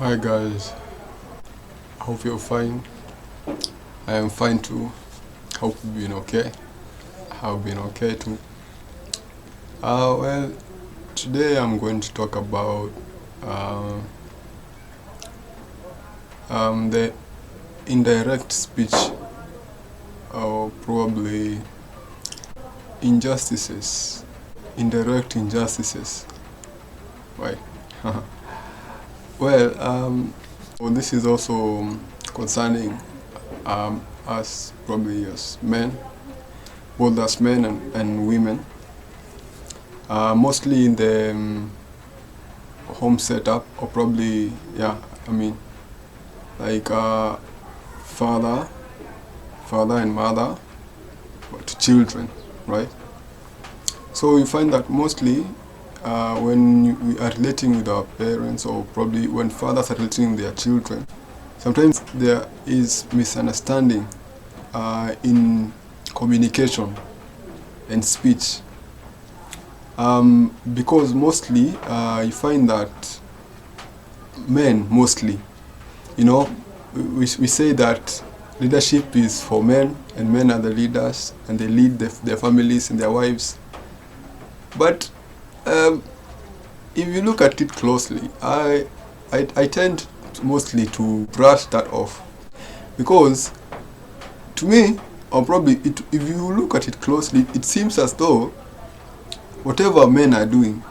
Hi guys, I hope you're fine. I am fine too. Hope you've been okay. I have been okay too. Well, today I'm going to talk about uh, the indirect speech, or probably injustices, indirect injustices. Right. Well, this is also concerning us, probably as men, both as men and women, mostly in the home setup, or probably, like father, father and mother to children, right? So you find that mostly we are relating with our parents, or probably when fathers are relating with their children, sometimes there is misunderstanding in communication and speech. Because mostly you find that men, mostly, we say that leadership is for men, and men are the leaders, and they lead their families and their wives. But if you look at it closely, I tend mostly to brush that off, because to me, or probably if you look at it closely, it seems as though whatever men are doing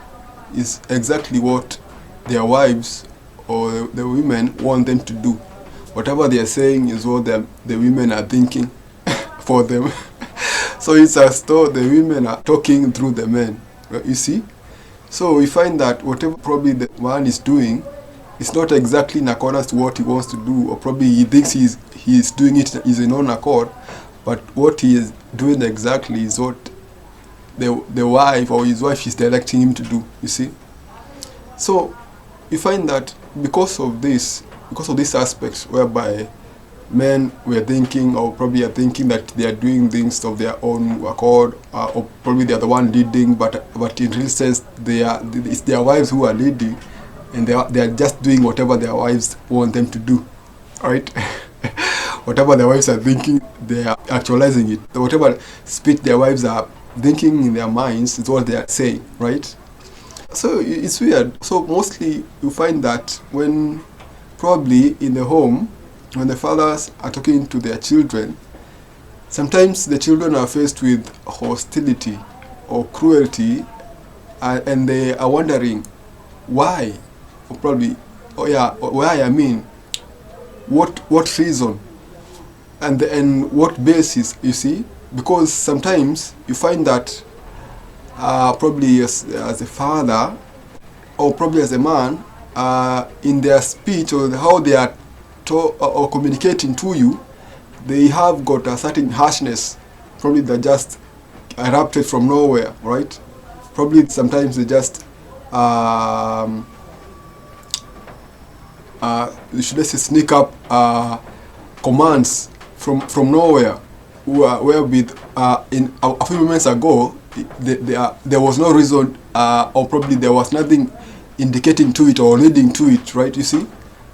is exactly what their wives or the women want them to do. Whatever they are saying is what the women are thinking for them. So it's as though the women are talking through the men, you see. So we find that whatever probably the man is doing is not exactly in accordance to what he wants to do, or probably he thinks he's doing it in his own accord, but what he is doing exactly is what the wife or his wife is directing him to do, you see. So you find that because of this aspect whereby men were thinking, or probably are thinking, that they are doing things of their own accord, or probably they are the one leading, but in real sense it's their wives who are leading, and they are just doing whatever their wives want them to do, right? Whatever their wives are thinking, they are actualizing it. Whatever speech their wives are thinking in their minds is what they are saying, right? So it's weird. So mostly you find that when probably in the home, when the fathers are talking to their children, sometimes the children are faced with hostility or cruelty, and they are wondering why, or probably, why, what reason, and what basis, you see. Because sometimes you find that probably as a father, or probably as a man, in their speech, or how they are or communicating to you, they have got a certain harshness, probably that just erupted from nowhere, right? Probably sometimes they just should I say, sneak up commands from nowhere, wherewith in a few moments ago there was no reason, or probably there was nothing indicating to it or leading to it, right? You see.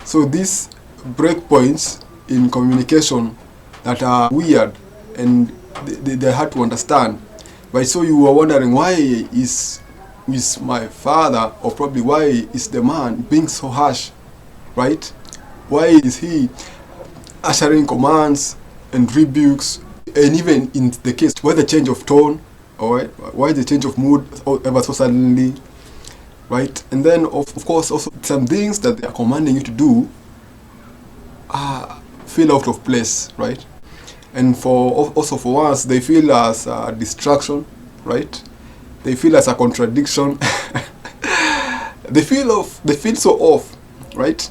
So these breakpoints in communication that are weird, and they're hard to understand, right? So you were wondering, why is my father, or probably why is the man being so harsh, right? Why is he ushering commands and rebukes, and even in the case why the change of tone, or why the change of mood ever so suddenly, right? And then of course also some things that they are commanding you to do feel out of place, right? And for once they feel as a distraction, right? They feel as a contradiction. They feel so off, right?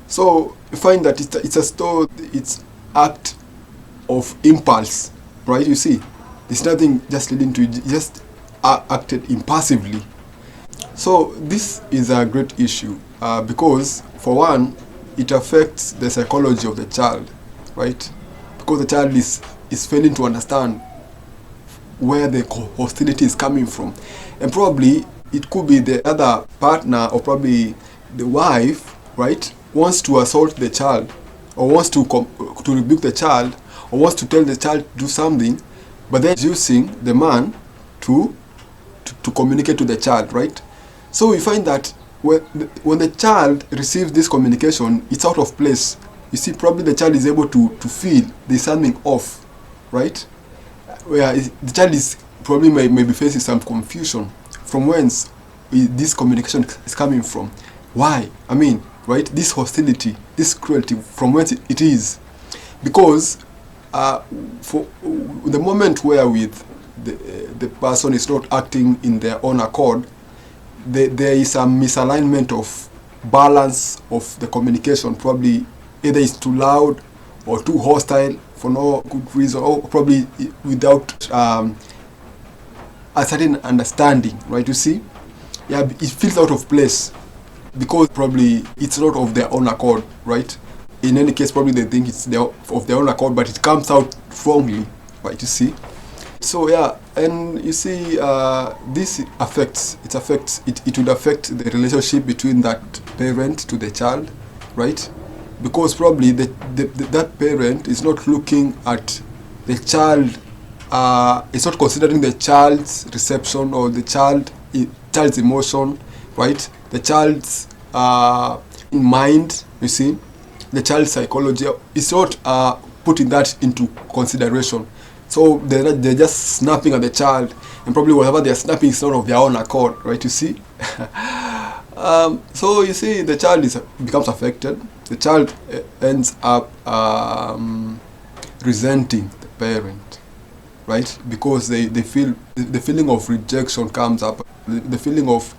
So you find that it's as though it's act of impulse, right? You see, there's nothing just leading to it, just acted impulsively. So this is a great issue, because for one, it affects the psychology of the child, right? Because the child is failing to understand where the hostility is coming from, and probably it could be the other partner, or probably the wife, right? wants to assault the child, or wants to rebuke the child, or wants to tell the child to do something, but then using the man to communicate to the child, right? So we find that when the child receives this communication, it's out of place. You see, probably the child is able to feel there's something off, right? Where the child is probably may be facing some confusion from whence this communication is coming from. Why? I mean, right? This hostility, this cruelty, from whence it is. Because for the moment wherewith the person is not acting in their own accord, there is a misalignment of balance of the communication. Probably either it's too loud or too hostile for no good reason, or probably without a certain understanding, right? You see, yeah, it feels out of place because probably it's not of their own accord, right? In any case, probably they think it's of their own accord, but it comes out wrongly, right? You see. So yeah, and you see, this it would affect the relationship between that parent to the child, right? Because probably that parent is not looking at the child, is not considering the child's reception or the child's emotion, right? The child's mind, you see, the child's psychology is not putting that into consideration. So they're just snapping at the child, and probably whatever they're snapping is not of their own accord, right? You see. So you see, the child becomes affected. The child ends up resenting the parent, right? Because they feel the feeling of rejection comes up. The feeling of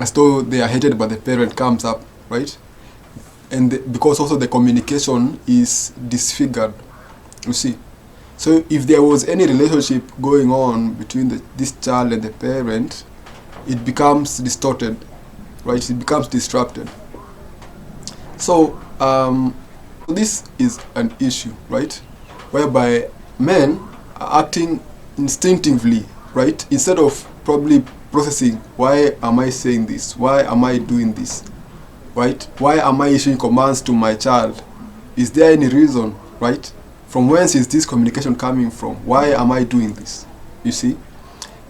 as though they are hated by the parent comes up, right? And because also the communication is disfigured. You see, so if there was any relationship going on between this child and the parent, it becomes distorted, right? It becomes disrupted. So this is an issue, right? Whereby men are acting instinctively, right? Instead of probably processing, why am I saying this? Why am I doing this? Right? Why am I issuing commands to my child? Is there any reason, right? From whence is this communication coming from? Why am I doing this? You see?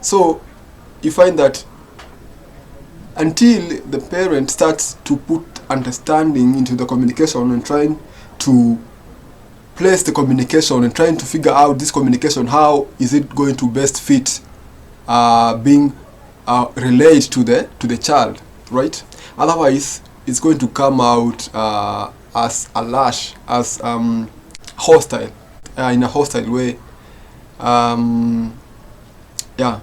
So you find that until the parent starts to put understanding into the communication and trying to place the communication and trying to figure out this communication, how is it going to best fit being relayed to the child, right? Otherwise, it's going to come out as a lash, as hostile, in a hostile way. Yeah.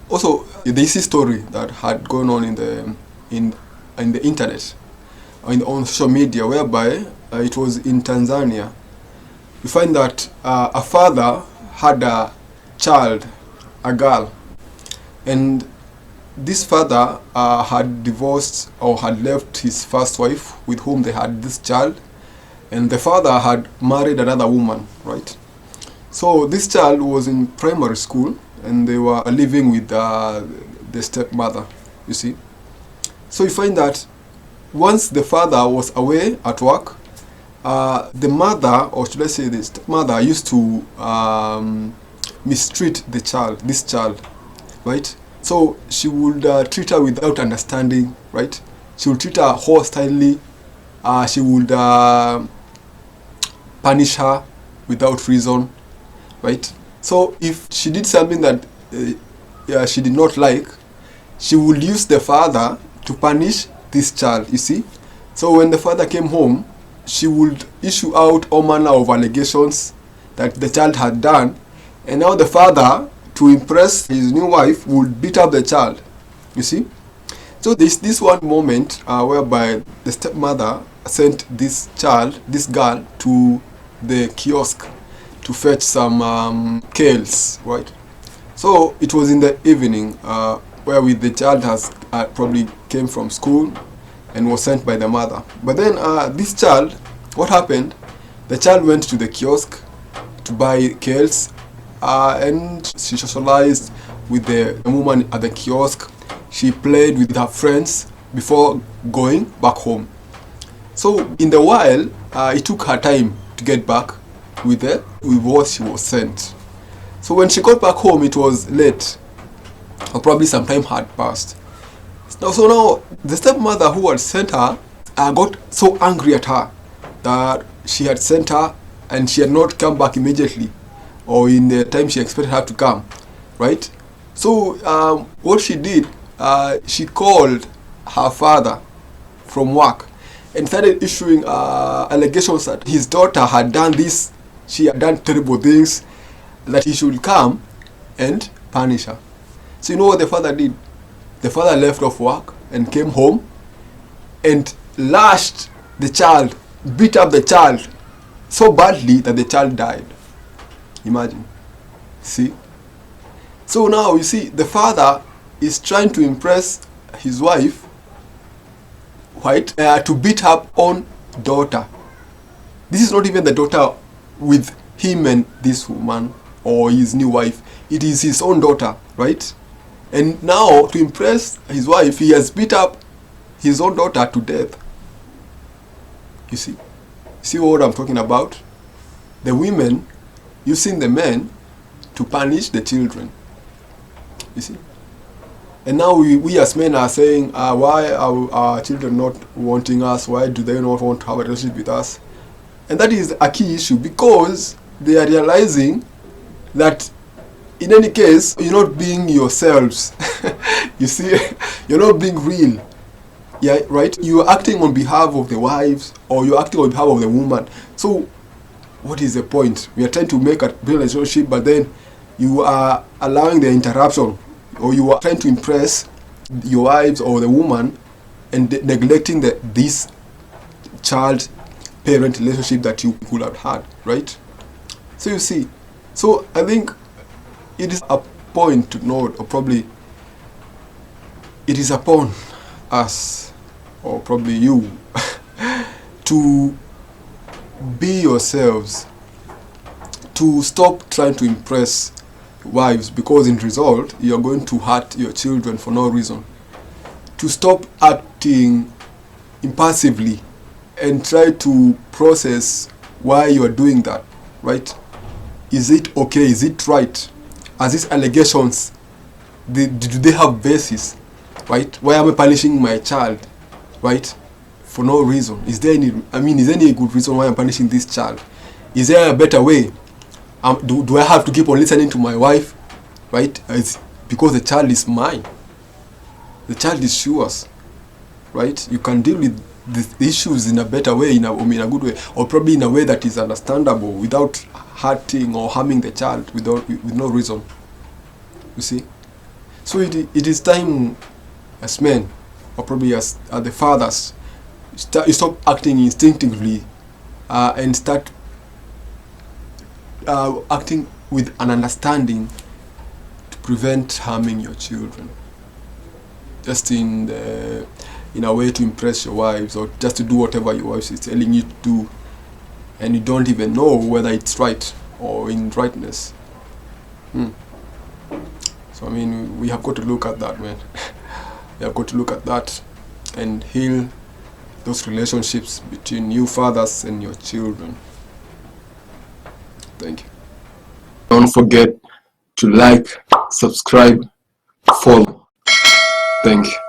Also, this is a story that had gone on in the internet, on social media, whereby it was in Tanzania. You find that a father had a child, a girl, and this father had divorced or had left his first wife with whom they had this child, and the father had married another woman, right? So this child was in primary school, and they were living with the stepmother, you see. So you find that once the father was away at work, the mother, or should I say the stepmother, used to mistreat this child, right? So she would treat her without understanding, right? She would treat her hostilely. She would punish her without reason, right? So if she did something that she did not like, she would use the father to punish this child, you see. So when the father came home, she would issue out all manner of allegations that the child had done, and now the father, to impress his new wife, would beat up the child, you see. So there's this one moment whereby the stepmother sent this girl, to the kiosk to fetch some kales, right? So it was in the evening, where the child has probably came from school and was sent by the mother. But then this child, what happened? The child went to the kiosk to buy kales, and she socialized with the woman at the kiosk. She played with her friends, before going back home. So in the while, it took her time to get back with what she was sent. So when she got back home, it was late, or probably some time had passed. So now the stepmother who had sent her got so angry at her that she had sent her and she had not come back immediately or in the time she expected her to come, right? So what she did, she called her father from work and started issuing allegations that his daughter had done this, she had done terrible things, that he should come and punish her. So you know what the father did? The father left off work and came home and lashed the child, beat up the child so badly that the child died. Imagine. See? So now you see the father is trying to impress his wife, right, to beat up on daughter. This is not even the daughter with him and this woman or his new wife. It is his own daughter, right? And now to impress his wife, he has beat up his own daughter to death. You see what I'm talking about? The women using the men to punish the children. You see? And now we as men are saying, why are our children not wanting us? Why do they not want to have a relationship with us? And that is a key issue, because they are realizing that in any case, you're not being yourselves. You see, you're not being real. Yeah, right? You're acting on behalf of the wives, or you're acting on behalf of the woman. So what is the point? We are trying to make a relationship, but then you are allowing the interruption, or you are trying to impress your wives or the woman and neglecting this child-parent relationship that you could have had, right? So you see, so I think it is a point to note, or probably it is upon us, or probably you, to be yourselves, to stop trying to impress wives, because in result you're going to hurt your children for no reason. To stop acting impulsively and try to process why you are doing that, right? Is it okay? Is it right? Are these allegations, do they have basis, right? Why am I punishing my child, right? For no reason. Is there any good reason why I'm punishing this child? Is there a better way? Do I have to keep on listening to my wife, right? It's because the child is mine. The child is yours, right? You can deal with the issues in a better way, in a good way, or probably in a way that is understandable without hurting or harming the child with no reason. You see? So it is time as men, or probably as the fathers, you stop acting instinctively and start acting with an understanding to prevent harming your children. Just in a way to impress your wives, or just to do whatever your wife is telling you to do, and you don't even know whether it's right or in rightness. So I mean, we have got to look at that, man. We have got to look at that and heal those relationships between you fathers and your children. Thank you. Don't forget to like, subscribe, follow. Thank you.